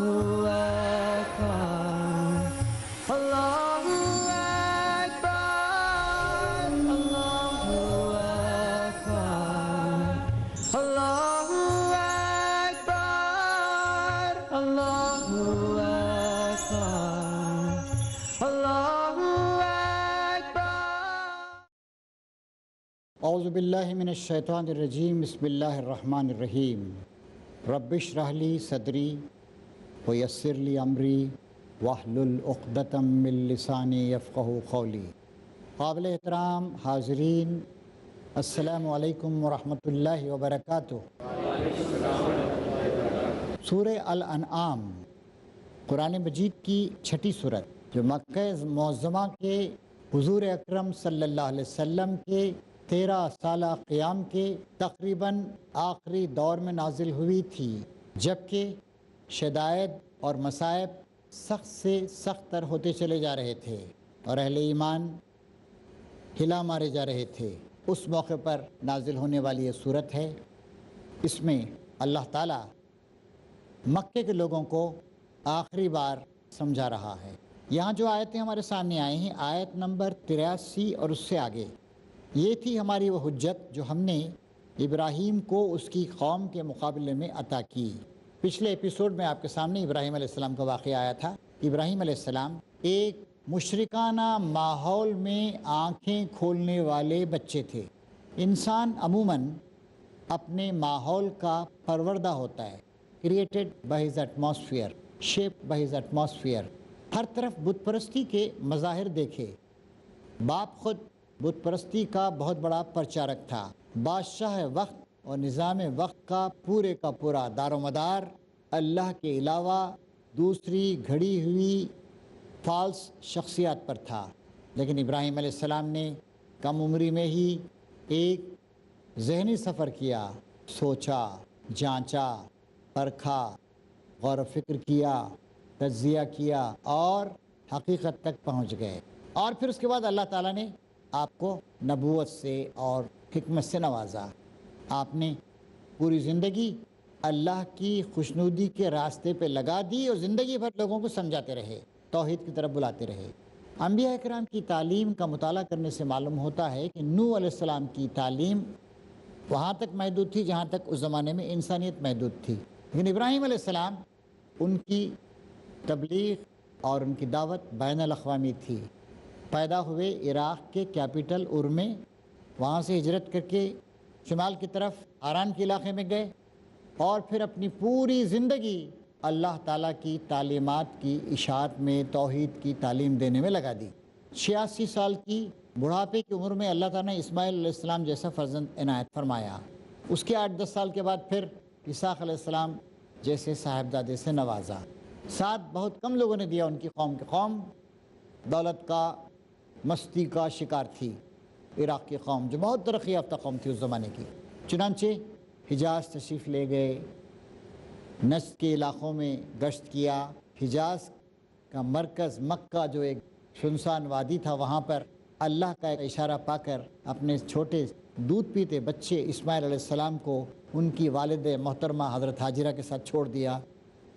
أكبر الله أكبر الله أكبر الله أكبر الله أكبر الله أكبر. اعوذ باللہ من الشیطان الرجیم. بسم اللہ الرحمن الرحیم. رب اشرح لی صدری ویسر لی امری واحلل عقدۃ من لسانی یفقہوا قولی. قابل احترام حاضرین، السلام علیکم ورحمۃ اللہ وبرکاتہ. سورہ الانعام قرآن مجید کی چھٹی سورت، جو مکہ معظمہ کے حضور اکرم صلی اللہ علیہ وسلم کے 13 سالہ قیام کے تقریباً آخری دور میں نازل ہوئی تھی، جبکہ شدائد اور مصائب سخت سے سخت تر ہوتے چلے جا رہے تھے اور اہل ایمان ہلا مارے جا رہے تھے. اس موقع پر نازل ہونے والی یہ صورت ہے. اس میں اللہ تعالیٰ مکے کے لوگوں کو آخری بار سمجھا رہا ہے. یہاں جو آیتیں ہمارے سامنے آئی ہیں، آیت نمبر 83 اور اس سے آگے، یہ تھی ہماری وہ حجت جو ہم نے ابراہیم کو اس کی قوم کے مقابلے میں عطا کی. پچھلے ایپیسوڈ میں آپ کے سامنے ابراہیم علیہ السلام کا واقعہ آیا تھا. ابراہیم علیہ السلام ایک مشرکانہ ماحول میں آنکھیں کھولنے والے بچے تھے. انسان عموماً اپنے ماحول کا پروردہ ہوتا ہے، created by his atmosphere, shape by his atmosphere. ہر طرف بت پرستی کے مظاہر دیکھے. باپ خود بت پرستی کا بہت بڑا پرچارک تھا. بادشاہ وقت اور نظام وقت کا پورا دار و مدار اللہ کے علاوہ دوسری گھڑی ہوئی فالس شخصیات پر تھا. لیکن ابراہیم علیہ السلام نے کم عمری میں ہی ایک ذہنی سفر کیا، سوچا، جانچا، پرکھا، غور و فکر کیا، تجزیہ کیا اور حقیقت تک پہنچ گئے. اور پھر اس کے بعد اللہ تعالیٰ نے آپ کو نبوت سے اور حکمت سے نوازا. آپ نے پوری زندگی اللہ کی خوشنودی کے راستے پہ لگا دی اور زندگی بھر لوگوں کو سمجھاتے رہے، توحید کی طرف بلاتے رہے. انبیاء کرام کی تعلیم کا مطالعہ کرنے سے معلوم ہوتا ہے کہ نوح علیہ السلام کی تعلیم وہاں تک محدود تھی جہاں تک اس زمانے میں انسانیت محدود تھی. لیکن ابراہیم علیہ السلام، ان کی تبلیغ اور ان کی دعوت بین الاقوامی تھی. پیدا ہوئے عراق کے کیپٹل ار میں، وہاں سے ہجرت کر کے شمال کی طرف ہاران کے علاقے میں گئے اور پھر اپنی پوری زندگی اللہ تعالیٰ کی تعلیمات کی اشاعت میں توحید کی تعلیم دینے میں لگا دی. 86 سال کی بڑھاپے کی عمر میں اللہ تعالیٰ نے اسماعیل علیہ السلام جیسا فرزند عنایت فرمایا. اس کے 8-10 سال کے بعد پھر اسحاق علیہ السلام جیسے صاحبزادے سے نوازا. ساتھ بہت کم لوگوں نے دیا. ان کی قوم دولت کا، مستی کا شکار تھی. عراق کی قوم جو بہت ترقی یافتہ قوم تھی اس زمانے کی. چنانچہ حجاز تشریف لے گئے، نجد کے علاقوں میں گشت کیا. حجاز کا مرکز مکہ جو ایک سنسان وادی تھا، وہاں پر اللہ کا ایک اشارہ پا کر اپنے چھوٹے دودھ پیتے بچے اسماعیل علیہ السلام کو ان کی والد محترمہ حضرت ہاجرہ کے ساتھ چھوڑ دیا.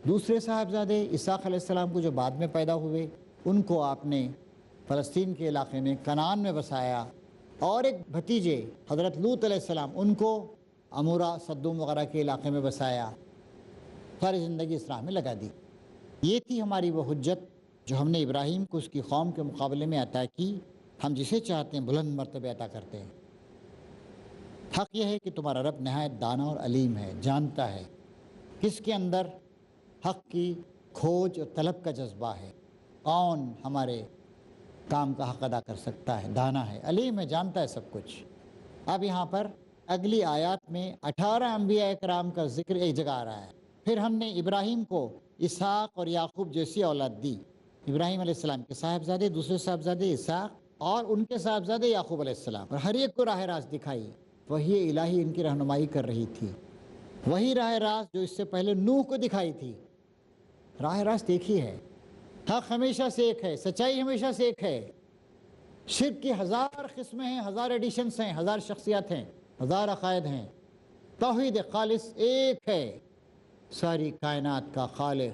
دوسرے صاحبزادے اسحاق علیہ السلام کو جو بعد میں پیدا ہوئے، ان کو آپ نے فلسطین کے علاقے میں کنعان میں بسایا. اور ایک بھتیجے حضرت لوط علیہ السلام، ان کو عمورہ، صدوم وغیرہ کے علاقے میں بسایا. ساری زندگی اس راہ میں لگا دی. یہ تھی ہماری وہ حجت جو ہم نے ابراہیم کو اس کی قوم کے مقابلے میں عطا کی. ہم جسے چاہتے ہیں بلند مرتبہ عطا کرتے ہیں. حق یہ ہے کہ تمہارا رب نہایت دانا اور علیم ہے، جانتا ہے کس کے اندر حق کی کھوج اور طلب کا جذبہ ہے، کون ہمارے کام کا حق ادا کر سکتا ہے. دانا ہے، علیم ہے، جانتا ہے سب کچھ. اب یہاں پر اگلی آیات میں 18 انبیاء کرام کا ذکر ایک جگہ آ رہا ہے. پھر ہم نے ابراہیم کو اسحاق اور یعقوب جیسی اولاد دی. ابراہیم علیہ السلام کے صاحبزادے، دوسرے صاحبزادے اسحاق اور ان کے صاحبزادے یعقوب علیہ السلام، اور ہر ایک کو راہ راست دکھائی. وہی الہی ان کی رہنمائی کر رہی تھی. وہی راہ راست جو اس سے پہلے نوح کو دکھائی تھی. راہ راست ایک ہی ہے، حق ہمیشہ سے ایک ہے، سچائی ہمیشہ سے ایک ہے. شرک کی 1000 قسمیں ہیں، 1000 ایڈیشنز ہیں، 1000 شخصیات ہیں، 1000 عقائد ہیں. توحید خالص ایک ہے، ساری کائنات کا خالق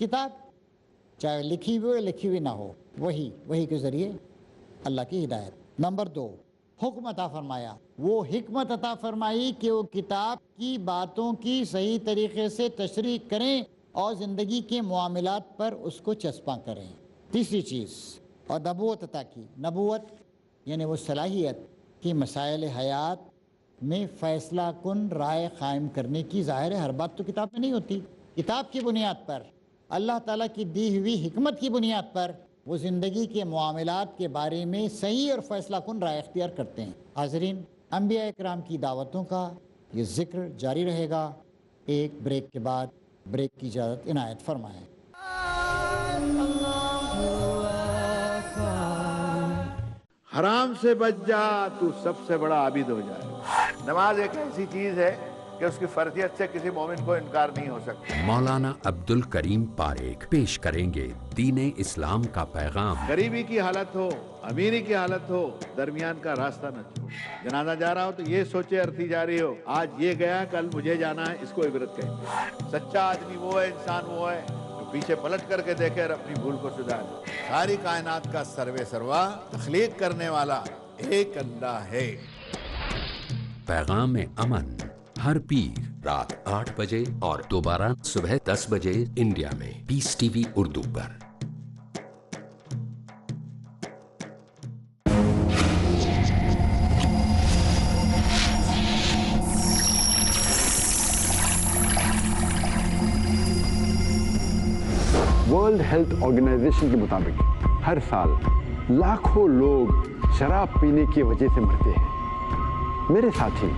کتاب چاہے لکھی ہوئی ہو لکھی ہوئی نہ ہو، وہی کے ذریعے اللہ کی ہدایت۔ نمبر 2، حکم عطا فرمایا، وہ حکمت عطا فرمائی کہ وہ کتاب کی باتوں کی صحیح طریقے سے تشریح کریں اور زندگی کے معاملات پر اس کو چسپاں کریں۔ تیسری چیز، اور نبوت عطا کی۔ نبوت یعنی وہ صلاحیت کہ مسائل حیات میں فیصلہ کن رائے قائم کرنے کی۔ ظاہر ہے ہر بات تو کتاب میں نہیں ہوتی، کتاب کی بنیاد پر، اللہ تعالیٰ کی دی ہوئی حکمت کی بنیاد پر وہ زندگی کے معاملات کے بارے میں صحیح اور فیصلہ کن رائے اختیار کرتے ہیں۔ حاضرین، انبیاء اکرام کی دعوتوں کا یہ ذکر جاری رہے گا۔ ایک بریک کے بعد بریک کی اجازت عنایت فرمائیں۔ حرام سے بچ جا تو سب سے بڑا عابد ہو جائے۔ نماز ایک ایسی چیز ہے کہ اس کی فرضیت سے کسی مومن کو انکار نہیں ہو سکتا۔ مولانا عبد الکریم پاریکھ پیش کریں گے دین اسلام کا پیغام۔ غریبی کی حالت ہو، امیری کی حالت ہو، درمیان کا راستہ نہ چھوڑ۔ جنازہ جا رہا ہو تو یہ سوچے ارتھی جا رہی ہو آج یہ گیا کل مجھے جانا ہے، اس کو عبرت کہتے ہیں۔ سچا آدمی وہ ہے، انسان وہ ہے جو پیچھے پلٹ کر کے دیکھے اور اپنی بھول کو سدھارے۔ ساری کائنات کا سروے سروا تخلیق کرنے والا ایک اللہ ہے۔ پیغام امن ہر پیر رات 8 بجے اور دوبارہ صبح 10 بجے انڈیا میں پیس ٹی وی اردو پر۔ ورلڈ ہیلتھ آرگنائزیشن کے مطابق ہر سال لاکھوں لوگ شراب پینے کی وجہ سے مرتے ہیں۔ میرے ساتھی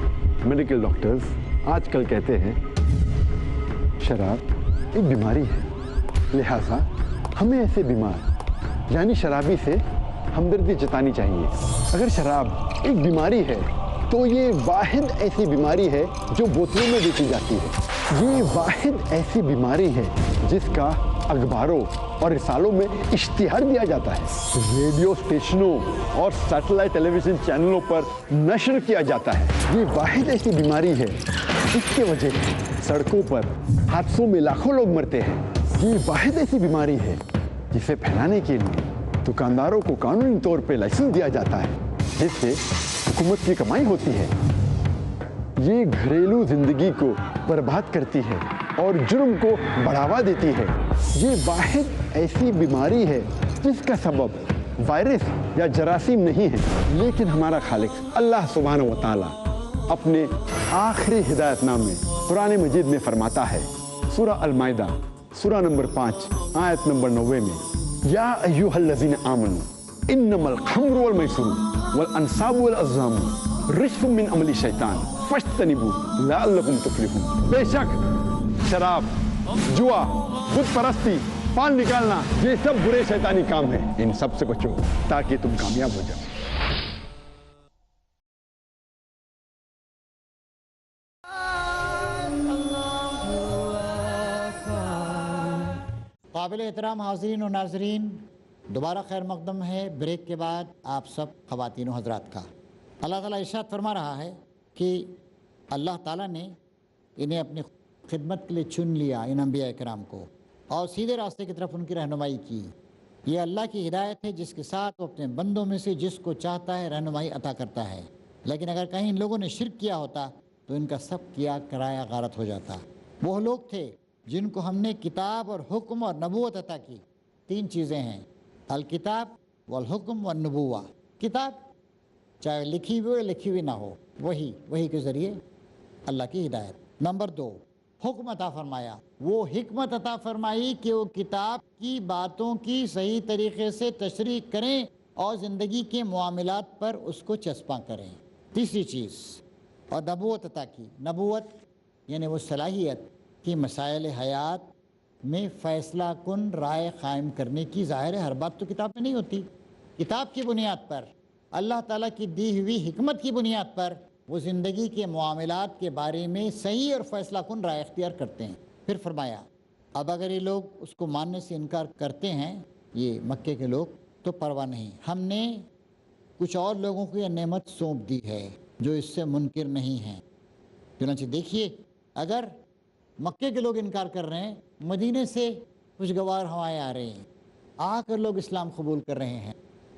میڈیکل ڈاکٹرز آج کل کہتے ہیں شراب ایک بیماری ہے، لہٰذا ہمیں ایسے بیمار یعنی شرابی سے ہمدردی جتانی چاہیے۔ اگر شراب ایک بیماری ہے تو یہ واحد ایسی بیماری ہے جو بوتلوں میں بیچی جاتی ہے۔ یہ واحد ایسی بیماری ہے جس کا اخباروں اور رسالوں میں اشتہار دیا جاتا ہے، ریڈیو اسٹیشنوں اور سیٹلائٹ ٹیلی ویژن چینلوں پر نشر کیا جاتا ہے۔ یہ واحد ایسی بیماری ہے جس کی وجہ سے سڑکوں پر حادثوں میں لاکھوں لوگ مرتے ہیں۔ یہ واحد ایسی بیماری ہے جسے پھیلانے کے لیے دکانداروں کو قانونی طور پہ لائسنس دیا جاتا ہے، جس سے حکومت کی کمائی ہوتی ہے۔ یہ گھریلو زندگی کو برباد کرتی ہے اور جرم کو بڑھاوا دیتی ہے۔ یہ واحد ایسی بیماری ہے جس کا سبب وائرس یا جراثیم نہیں ہے، لیکن ہمارا خالق اللہ سبحانہ و تعالیٰ اپنے آخری ہدایت نامے قرآن مجید میں فرماتا ہے، سورہ المائدہ سورہ نمبر 5 آیت نمبر 90 میں، یا ایھا الذین آمنوا انما الخمر والمیسر والانصاب والازلام رجس من عمل الشیطان فاجتنبوہ لعلکم تفلحون۔ بے شک شراب، جوا، بت پرستی، پان نکالنا، یہ سب برے شیطانی کام ہیں، ان سب سے بچو تاکہ تم کامیاب ہو جاؤ۔ قابل احترام حاضرین و ناظرین، دوبارہ خیر مقدم ہے بریک کے بعد آپ سب خواتین و حضرات کا۔ اللہ تعالیٰ ارشاد فرما رہا ہے کہ اللہ تعالیٰ نے انہیں اپنی خدمت کے لیے چن لیا، ان انبیاء اکرام کو، اور سیدھے راستے کی طرف ان کی رہنمائی کی۔ یہ اللہ کی ہدایت ہے جس کے ساتھ وہ اپنے بندوں میں سے جس کو چاہتا ہے رہنمائی عطا کرتا ہے۔ لیکن اگر کہیں ان لوگوں نے شرک کیا ہوتا تو ان کا سب کیا کرایا غارت ہو جاتا۔ وہ لوگ تھے جن کو ہم نے کتاب اور حکم اور نبوت عطا کی۔ تین چیزیں ہیں، الکتاب والحکم والنبوہ۔ کتاب چاہے لکھی ہوئی ہو لکھی ہوئی نہ ہو، وہی کے ذریعے اللہ کی ہدایت۔ نمبر 2، حکم عطا فرمایا، وہ حکمت عطا فرمائی کہ وہ کتاب کی باتوں کی صحیح طریقے سے تشریح کریں اور زندگی کے معاملات پر اس کو چسپاں کریں۔ تیسری چیز، اور نبوت عطا کی۔ نبوت یعنی وہ صلاحیت کہ مسائل حیات میں فیصلہ کن رائے قائم کرنے کی۔ ظاہر ہے ہر بات تو کتاب میں نہیں ہوتی، کتاب کی بنیاد پر، اللہ تعالیٰ کی دی ہوئی حکمت کی بنیاد پر وہ زندگی کے معاملات کے بارے میں صحیح اور فیصلہ کن رائے اختیار کرتے ہیں۔ پھر فرمایا، اب اگر یہ لوگ اس کو ماننے سے انکار کرتے ہیں، یہ مکے کے لوگ، تو پرواہ نہیں، ہم نے کچھ اور لوگوں کو یہ نعمت سونپ دی ہے جو اس سے منکر نہیں ہیں۔ چنانچہ دیکھیے، اگر مکے کے لوگ انکار کر رہے ہیں، مدینے سے خوشگوار ہوائیں آ رہی ہیں، آ کر لوگ اسلام قبول کر رہے ہیں،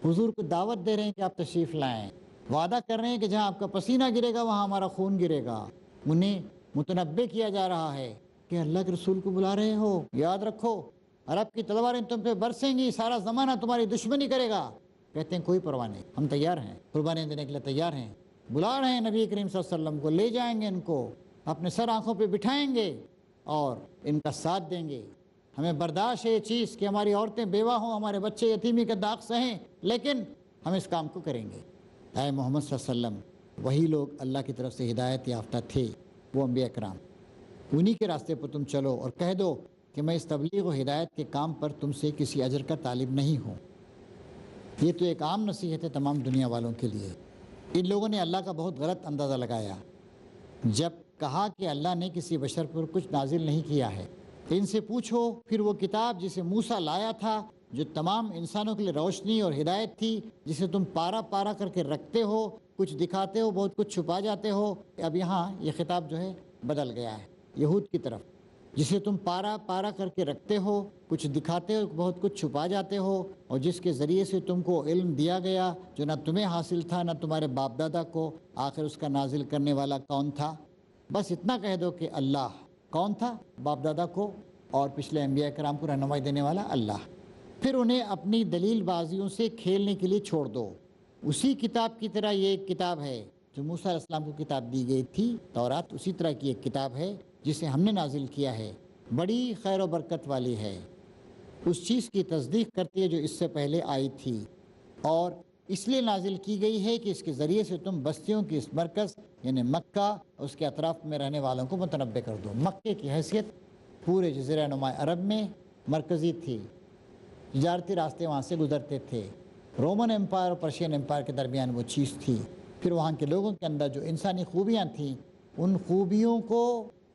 حضور کو دعوت دے رہے ہیں کہ آپ تشریف لائیں، وعدہ کر رہے ہیں کہ جہاں آپ کا پسینہ گرے گا وہاں ہمارا خون گرے گا۔ انہیں متنبع کیا جا رہا ہے کہ اللہ کے رسول کو بلا رہے ہو، یاد رکھو عرب کی تلواریں تم پہ برسیں گی، سارا زمانہ تمہاری دشمنی کرے گا۔ کہتے ہیں کوئی پرواہ نہیں، ہم تیار ہیں، قربانی دینے کے لیے تیار ہیں۔ بلا رہے ہیں نبی کریم صلی اللہ علیہ وسلم کو، لے جائیں گے ان کو، اپنے سر آنکھوں پہ بٹھائیں گے اور ان کا ساتھ دیں گے۔ ہمیں برداشت ہے یہ چیز کہ ہماری عورتیں بیوہ ہوں، ہمارے بچے یتیمی کا داغ سہیں، لیکن ہم اس کام کو کریں گے۔ اے محمد صلی اللہ علیہ وسلم، وہی لوگ اللہ کی طرف سے ہدایت یافتہ تھے، وہ انبیاء کرام، انہی کے راستے پر تم چلو اور کہہ دو کہ میں اس تبلیغ و ہدایت کے کام پر تم سے کسی اجر کا طالب نہیں ہوں۔ یہ تو ایک عام نصیحت ہے تمام دنیا والوں کے لیے۔ ان لوگوں نے اللہ کا بہت غلط اندازہ لگایا جب کہا کہ اللہ نے کسی بشر پر کچھ نازل نہیں کیا ہے۔ ان سے پوچھو پھر وہ کتاب جسے موسیٰ لایا تھا، جو تمام انسانوں کے لیے روشنی اور ہدایت تھی، جسے تم پارا پارا کر کے رکھتے ہو، کچھ دکھاتے ہو، بہت کچھ چھپا جاتے ہو۔ اب یہاں یہ خطاب جو ہے بدل گیا ہے یہود کی طرف، جسے تم پارا پارا کر کے رکھتے ہو، کچھ دکھاتے ہو، بہت کچھ چھپا جاتے ہو، اور جس کے ذریعے سے تم کو علم دیا گیا جو نہ تمہیں حاصل تھا نہ تمہارے باپ دادا کو۔ آخر اس کا نازل کرنے والا کون تھا؟ بس اتنا کہہ دو کہ اللہ۔ کون تھا؟ باپ دادا کو اور پچھلے انبیاء کرام کو رہنمائی دینے والا اللہ۔ پھر انہیں اپنی دلیل بازیوں سے کھیلنے کے لیے چھوڑ دو۔ اسی کتاب کی طرح یہ ایک کتاب ہے جو موسیٰ علیہ السلام کو کتاب دی گئی تھی، تورات، اسی طرح کی ایک کتاب ہے جسے ہم نے نازل کیا ہے، بڑی خیر و برکت والی ہے، اس چیز کی تصدیق کرتی ہے جو اس سے پہلے آئی تھی، اور اس لیے نازل کی گئی ہے کہ اس کے ذریعے سے تم بستیوں کی اس مرکز یعنی مکہ اور اس کے اطراف میں رہنے والوں کو متنبع کر دو۔ مکے کی حیثیت پورے جزیرہ نما عرب میں مرکزی تھی، تجارتی راستے وہاں سے گزرتے تھے، رومن امپائر اور پرشین امپائر کے درمیان وہ چیز تھی۔ پھر وہاں کے لوگوں کے اندر جو انسانی خوبیاں تھیں، ان خوبیوں کو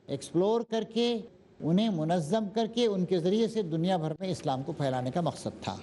ایکسپلور کر کے، انہیں منظم کر کے، ان کے ذریعے سے دنیا بھر میں اسلام کو پھیلانے کا مقصد تھا۔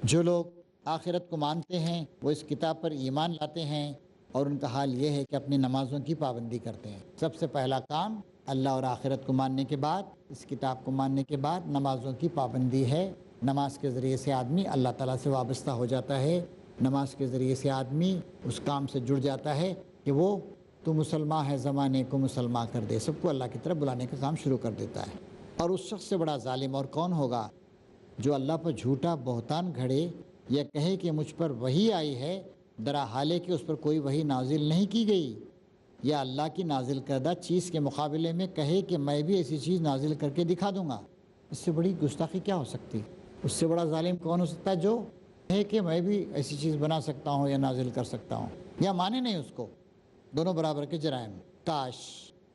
جو لوگ آخرت کو مانتے ہیں وہ اس کتاب پر ایمان لاتے ہیں، اور ان کا حال یہ ہے کہ اپنی نمازوں کی پابندی کرتے ہیں۔ سب سے پہلا کام اللہ اور آخرت کو ماننے کے بعد، اس کتاب کو ماننے کے بعد نمازوں کی پابندی ہے۔ نماز کے ذریعے سے آدمی اللہ تعالیٰ سے وابستہ ہو جاتا ہے، نماز کے ذریعے سے آدمی اس کام سے جڑ جاتا ہے کہ وہ تو مسلمان ہے، زمانے کو مسلمان کر دے، سب کو اللہ کی طرف بلانے کا کام شروع کر دیتا ہے۔ اور اس شخص سے بڑا ظالم اور کون ہوگا جو اللہ پر جھوٹا بہتان گھڑے یا کہے کہ مجھ پر وحی آئی ہے، درا حالے کہ اس پر کوئی وحی نازل نہیں کی گئی، یا اللہ کی نازل کردہ چیز کے مقابلے میں کہے کہ میں بھی ایسی چیز نازل کر کے دکھا دوں گا۔ اس سے بڑی گستاخی کیا ہو سکتی؟ اس سے بڑا ظالم کون ہو سکتا ہے جو کہے کہ میں بھی ایسی چیز بنا سکتا ہوں یا نازل کر سکتا ہوں، یا مانے نہیں اس کو؟ دونوں برابر کے جرائم۔ کاش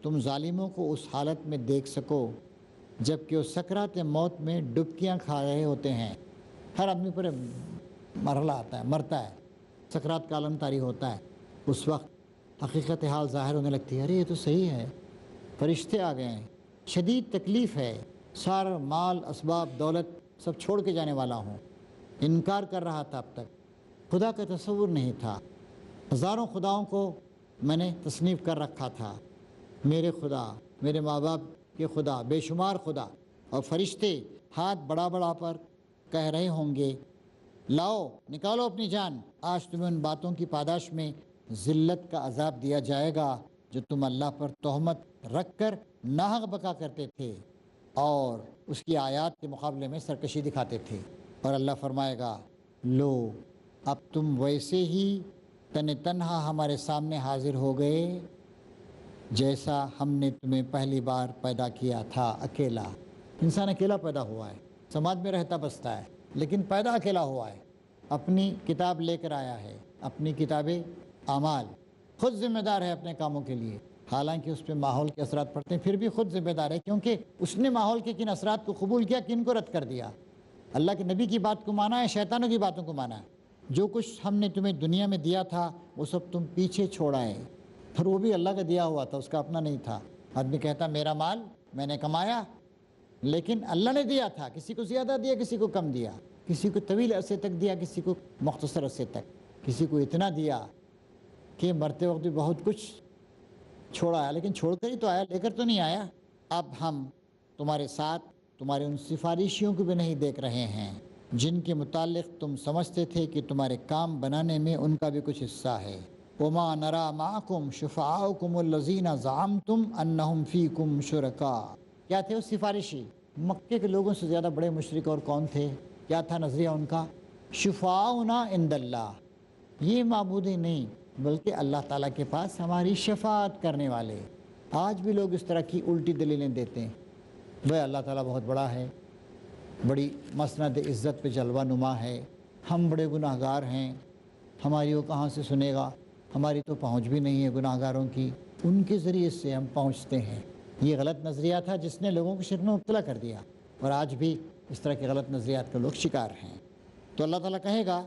تم ظالموں کو اس حالت میں دیکھ سکو جب کہ وہ سکرات موت میں ڈبکیاں کھا رہے ہوتے ہیں۔ ہر آدمی پر مرحلہ آتا ہے، مرتا ہے، سکرات کا عالم طاری ہوتا ہے۔ اس وقت حقیقت حال ظاہر ہونے لگتی ہے، ارے یہ تو صحیح ہے، فرشتے آ گئے ہیں، شدید تکلیف ہے، سارا مال اسباب دولت سب چھوڑ کے جانے والا ہوں۔ انکار کر رہا تھا، اب تک خدا کا تصور نہیں تھا، ہزاروں خداؤں کو میں نے تصنیف کر رکھا تھا، میرے خدا، میرے ماں باپ کے خدا، بے شمار خدا، اور فرشتے ہاتھ بڑا بڑا پر کہہ رہے ہوں گے لاؤ نکالو اپنی جان، آج تمہیں ان باتوں کی پاداش میں ذلت کا عذاب دیا جائے گا جو تم اللہ پر تہمت رکھ کر ناحق بکا کرتے تھے اور اس کی آیات کے مقابلے میں سرکشی دکھاتے تھے۔ اور اللہ فرمائے گا لو اب تم ویسے ہی تنہا ہمارے سامنے حاضر ہو گئے جیسا ہم نے تمہیں پہلی بار پیدا کیا تھا، اکیلا۔ انسان اکیلا پیدا ہوا ہے، سماج میں رہتا بستا ہے، لیکن پیدا اکیلا ہوا ہے۔ اپنی کتاب لے کر آیا ہے، اپنی کتاب اعمال، خود ذمہ دار ہے اپنے کاموں کے لیے، حالانکہ اس پہ ماحول کے اثرات پڑتے ہیں، پھر بھی خود ذمہ دار ہے، کیونکہ اس نے ماحول کے کن اثرات کو قبول کیا، کن کو رد کر دیا۔ اللہ کے نبی کی بات کو مانا ہے، شیطانوں کی باتوں کو مانا ہے۔ جو کچھ ہم نے تمہیں دنیا میں دیا تھا وہ سب تم پیچھے چھوڑ آئے، پھر وہ بھی اللہ کا دیا ہوا تھا، اس کا اپنا نہیں تھا۔ آدمی کہتا میرا مال میں نے کمایا، لیکن اللہ نے دیا تھا، کسی کو زیادہ دیا، کسی کو کم دیا، کسی کو طویل عرصے تک دیا، کسی کو مختصر عرصے تک، کسی کو اتنا دیا کہ مرتے وقت بھی بہت کچھ چھوڑ آیا، لیکن چھوڑ کر ہی تو آیا، لے کر تو نہیں آیا۔ اب ہم تمہارے ساتھ تمہارے ان سفارشیوں کو بھی نہیں دیکھ رہے ہیں جن کے متعلق تم سمجھتے تھے کہ تمہارے کام بنانے میں ان کا بھی کچھ حصہ ہے۔ وَمَا نَرَى مَعَكُمْ شُفَعَاءَكُمُ الَّذِينَ زَعَمْتُمْ أَنَّهُمْ فِيكُمْ شُرَكَاء۔ کیا تھے وہ سفارشی؟ مکے کے لوگوں سے زیادہ بڑے مشرک اور کون تھے؟ کیا تھا نظریہ ان کا؟ شفاعنا عند اللہ، یہ معبود نہیں بلکہ اللہ تعالیٰ کے پاس ہماری شفاعت کرنے والے۔ آج بھی لوگ اس طرح کی الٹی دلیلیں دیتے ہیں، بھائی اللہ تعالیٰ بہت بڑا ہے، بڑی مسند عزت پہ جلوہ نما ہے، ہم بڑے گناہ گار ہیں، ہماری وہ کہاں سے سنے گا، ہماری تو پہنچ بھی نہیں ہے گناہ گاروں کی، ان کے ذریعے سے ہم پہنچتے ہیں۔ یہ غلط نظریہ تھا جس نے لوگوں کو شرک میں مبتلا کر دیا، اور آج بھی اس طرح کے غلط نظریات کے لوگ شکار ہیں۔ تو اللہ تعالیٰ کہے گا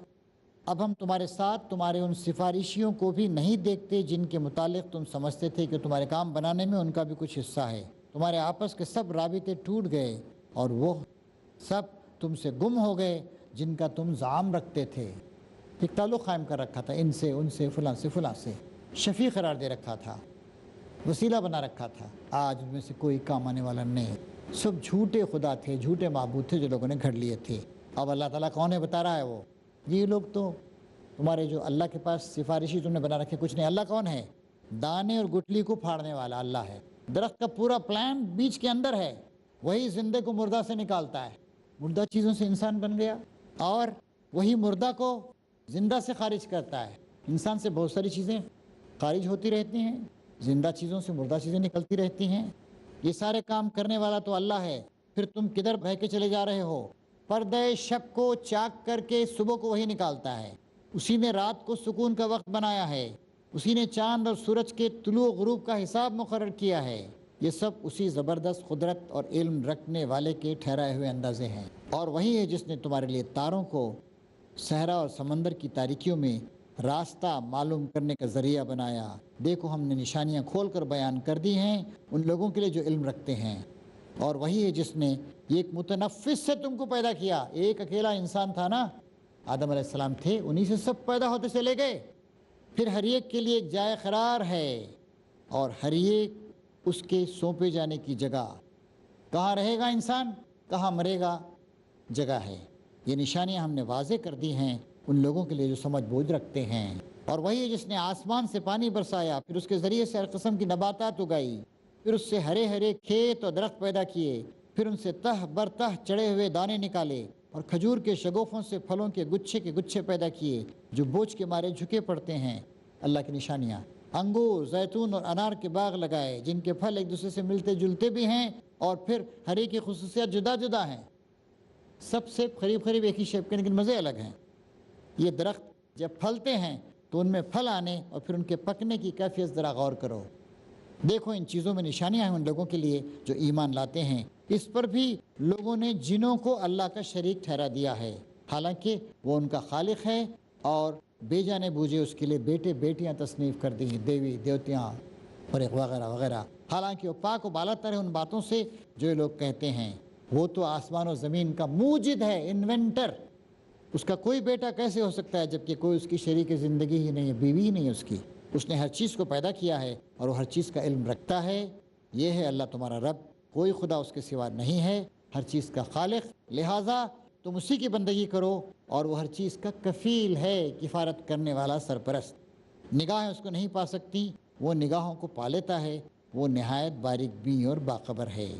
اب ہم تمہارے ساتھ تمہارے ان سفارشیوں کو بھی نہیں دیکھتے جن کے متعلق تم سمجھتے تھے کہ تمہارے کام بنانے میں ان کا بھی کچھ حصہ ہے۔ تمہارے آپس کے سب رابطے ٹوٹ گئے اور وہ سب تم سے گم ہو گئے جن کا تم زعم رکھتے تھے۔ ایک تعلق قائم کر رکھا تھا، ان سے، ان سے، فلاں سے، فلاں سے، شفیع قرار دے رکھا تھا، وسیلہ بنا رکھا تھا، آج ان میں سے کوئی کام آنے والا نہیں۔ سب جھوٹے خدا تھے، جھوٹے معبود تھے جو لوگوں نے گھڑ لیے تھے۔ اب اللہ تعالیٰ کون ہے بتا رہا ہے، وہ یہ لوگ تو تمہارے جو اللہ کے پاس سفارشی تم نے بنا رکھے کچھ نہیں۔ اللہ کون ہے؟ دانے اور گٹلی کو پھاڑنے والا اللہ ہے۔ درخت کا پورا پلان بیج کے اندر ہے، وہی زندے کو مردہ سے نکالتا ہے، مردہ چیزوں سے انسان بن گیا، اور وہی مردہ کو زندہ سے خارج کرتا ہے۔ انسان سے بہت ساری چیزیں خارج ہوتی رہتی ہیں، زندہ چیزوں سے مردہ چیزیں نکلتی رہتی ہیں۔ یہ سارے کام کرنے والا تو اللہ ہے، پھر تم کدھر بہہ کے چلے جا رہے ہو؟ پردے شب کو چاک کر کے صبح کو وہی نکالتا ہے، اسی نے رات کو سکون کا وقت بنایا ہے، اسی نے چاند اور سورج کے طلوع و غروب کا حساب مقرر کیا ہے۔ یہ سب اسی زبردست قدرت اور علم رکھنے والے کے ٹھہرائے ہوئے اندازے ہیں، اور وہی ہے جس نے تمہارے لیے تاروں کو صحرا اور سمندر کی تاریکیوں میں راستہ معلوم کرنے کا ذریعہ بنایا۔ دیکھو ہم نے نشانیاں کھول کر بیان کر دی ہیں ان لوگوں کے لیے جو علم رکھتے ہیں، اور وہی ہے جس نے ایک متنفس سے تم کو پیدا کیا۔ ایک اکیلا انسان تھا نا، آدم علیہ السلام تھے، انہی سے سب پیدا ہوتے چلے گئے۔ پھر ہر ایک کے لیے ایک جائے قرار ہے، اور ہر ایک اس کے سونپے جانے کی جگہ، کہاں رہے گا انسان، کہاں مرے گا، جگہ ہے۔ یہ نشانیاں ہم نے واضح کر دی ہیں ان لوگوں کے لیے جو سمجھ بوجھ رکھتے ہیں۔ اور وہی ہے جس نے آسمان سے پانی برسایا، پھر اس کے ذریعے سے ہر قسم کی نباتات اگائی، پھر اس سے ہرے ہرے کھیت اور درخت پیدا کیے، پھر ان سے تہ بر تہ چڑھے ہوئے دانے نکالے، اور کھجور کے شگوفوں سے پھلوں کے گچھے پیدا کیے جو بوجھ کے مارے جھکے پڑتے ہیں۔ اللہ کی نشانیاں، انگور، زیتون اور انار کے باغ لگائے جن کے پھل ایک دوسرے سے ملتے جلتے بھی ہیں، اور پھر ہر ایک کی خصوصیات جدا جدا ہیں، سب سے قریب ایک ہی شیپ کے لیکن مزے الگ ہیں۔ یہ درخت جب پھلتے ہیں تو ان میں پھل آنے اور پھر ان کے پکنے کی کیفیت ذرا غور کرو۔ دیکھو ان چیزوں میں نشانیاں ہیں ان لوگوں کے لیے جو ایمان لاتے ہیں۔ اس پر بھی لوگوں نے جنوں کو اللہ کا شریک ٹھہرا دیا ہے، حالانکہ وہ ان کا خالق ہے، اور بے جانے بوجھے اس کے لیے بیٹے بیٹیاں تصنیف کر دی ہیں، دیوی دیوتیاں اور وغیرہ وغیرہ، حالانکہ وہ پاک و بالاتر ہے ان باتوں سے جو یہ لوگ کہتے ہیں۔ وہ تو آسمان و زمین کا موجد ہے، انوینٹر، اس کا کوئی بیٹا کیسے ہو سکتا ہے جبکہ کوئی اس کی شریک زندگی ہی نہیں ہے، بیوی ہی نہیں ہے اس کی۔ اس نے ہر چیز کو پیدا کیا ہے اور وہ ہر چیز کا علم رکھتا ہے۔ یہ ہے اللہ تمہارا رب، کوئی خدا اس کے سوا نہیں ہے، ہر چیز کا خالق، لہٰذا تم اسی کی بندگی کرو، اور وہ ہر چیز کا کفیل ہے، کفارت کرنے والا، سرپرست۔ نگاہیں اس کو نہیں پا سکتی، وہ نگاہوں کو پا لیتا ہے، وہ نہایت باریک بین اور باخبر ہے۔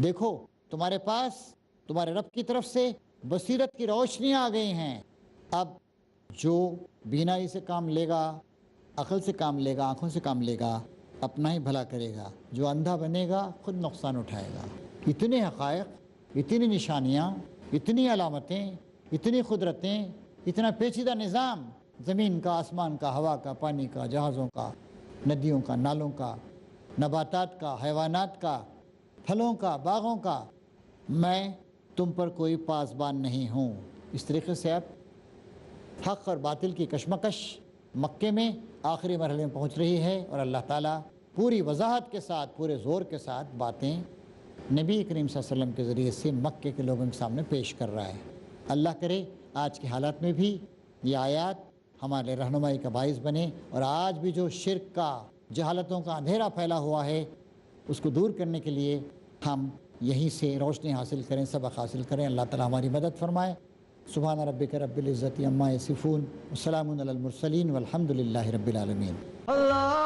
دیکھو تمہارے پاس تمہارے رب کی طرف سے بصیرت کی روشنیاں آ گئی ہیں۔ اب جو بینائی سے کام لے گا، عقل سے کام لے گا، آنکھوں سے کام لے گا، اپنا ہی بھلا کرے گا، جو اندھا بنے گا خود نقصان اٹھائے گا۔ اتنے حقائق، اتنی نشانیاں، اتنی علامتیں، اتنی قدرتیں، اتنا پیچیدہ نظام، زمین کا، آسمان کا، ہوا کا، پانی کا، جہازوں کا، ندیوں کا، نالوں کا، نباتات کا، حیوانات کا، پھلوں کا، باغوں کا، میں تم پر کوئی پاسبان نہیں ہوں۔ اس طریقے سے اب حق اور باطل کی کشمکش مکے میں آخری مرحلے میں پہنچ رہی ہے، اور اللہ تعالیٰ پوری وضاحت کے ساتھ، پورے زور کے ساتھ باتیں نبی کریم صلی اللہ علیہ وسلم کے ذریعے سے مکے کے لوگوں کے سامنے پیش کر رہا ہے۔ اللہ کرے آج کے حالات میں بھی یہ آیات ہمارے رہنمائی کا باعث بنے، اور آج بھی جو شرک کا، جہالتوں کا اندھیرا پھیلا ہوا ہے، اس کو دور کرنے کے لیے ہم یہیں سے روشنی حاصل کریں، سبق حاصل کریں۔ اللہ تعالیٰ ہماری مدد فرمائے۔ سبحان ربک رب العزت عما یصفون، وسلام علی المرسلین والحمد للہ رب العالمین۔ Allah